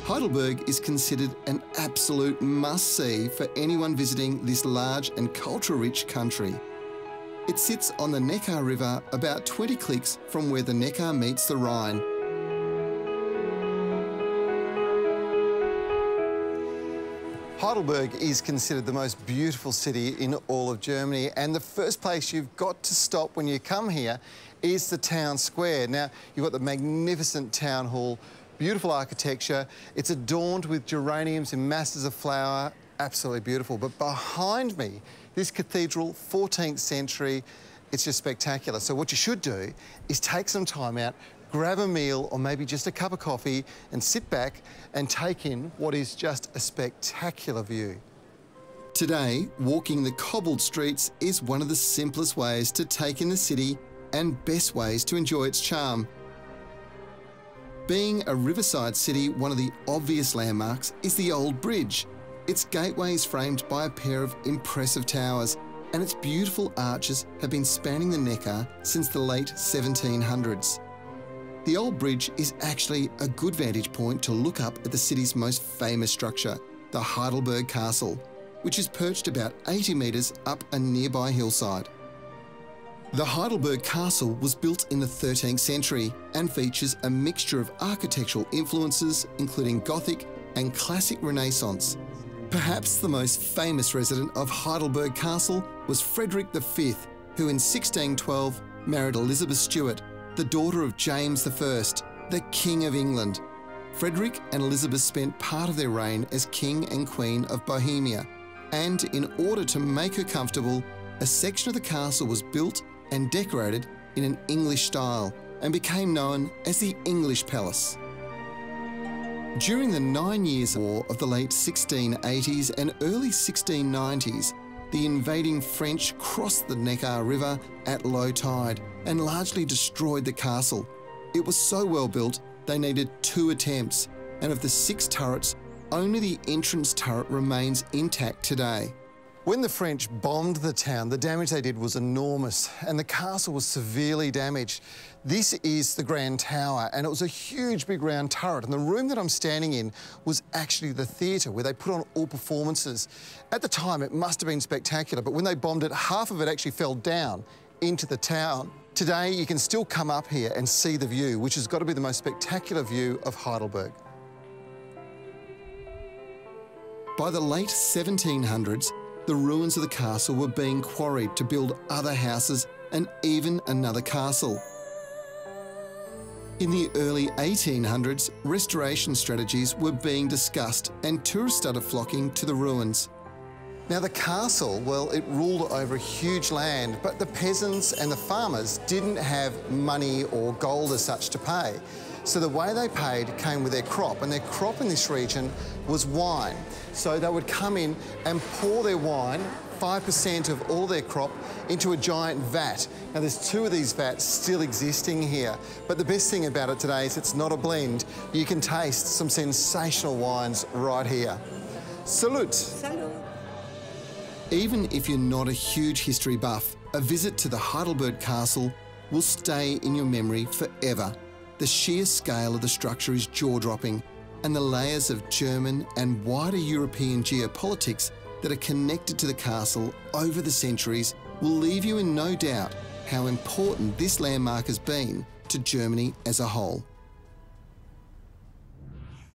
Heidelberg is considered an absolute must-see for anyone visiting this large and culture-rich country. It sits on the Neckar River about 20 clicks from where the Neckar meets the Rhine. Heidelberg is considered the most beautiful city in all of Germany, and the first place you've got to stop when you come here is the town square. Now, you've got the magnificent town hall, beautiful architecture. It's adorned with geraniums in masses of flower, absolutely beautiful. But behind me, this cathedral, 14th century, it's just spectacular. So what you should do is take some time out, grab a meal or maybe just a cup of coffee and sit back and take in what is just a spectacular view. Today, walking the cobbled streets is one of the simplest ways to take in the city and best ways to enjoy its charm. Being a riverside city, one of the obvious landmarks is the Old Bridge. Its gateway is framed by a pair of impressive towers, and its beautiful arches have been spanning the Neckar since the late 1700s. The Old Bridge is actually a good vantage point to look up at the city's most famous structure, the Heidelberg Castle, which is perched about 80 metres up a nearby hillside. The Heidelberg Castle was built in the 13th century and features a mixture of architectural influences, including Gothic and classic Renaissance. Perhaps the most famous resident of Heidelberg Castle was Frederick V, who in 1612 married Elizabeth Stuart, the daughter of James I, the King of England. Frederick and Elizabeth spent part of their reign as King and Queen of Bohemia, and in order to make her comfortable, a section of the castle was built and decorated in an English style and became known as the English Palace. During the 9 Years' War of the late 1680s and early 1690s, the invading French crossed the Neckar River at low tide and largely destroyed the castle. It was so well built, they needed 2 attempts, and of the 6 turrets, only the entrance turret remains intact today. When the French bombed the town, the damage they did was enormous, and the castle was severely damaged. This is the Grand Tower, and it was a huge big round turret, and the room that I'm standing in was actually the theatre where they put on all performances. At the time, it must have been spectacular, but when they bombed it, half of it actually fell down into the town. Today, you can still come up here and see the view, which has got to be the most spectacular view of Heidelberg. By the late 1700s, the ruins of the castle were being quarried to build other houses and even another castle. In the early 1800s, restoration strategies were being discussed and tourists started flocking to the ruins. Now the castle, well, it ruled over a huge land, but the peasants and the farmers didn't have money or gold as such to pay. So the way they paid came with their crop, and their crop in this region was wine. So they would come in and pour their wine, 5% of all their crop, into a giant vat. Now there's 2 of these vats still existing here, but the best thing about it today is it's not a blend. You can taste some sensational wines right here. Salute. Salute. Even if you're not a huge history buff, a visit to the Heidelberg Castle will stay in your memory forever. The sheer scale of the structure is jaw-dropping, and the layers of German and wider European geopolitics that are connected to the castle over the centuries will leave you in no doubt how important this landmark has been to Germany as a whole.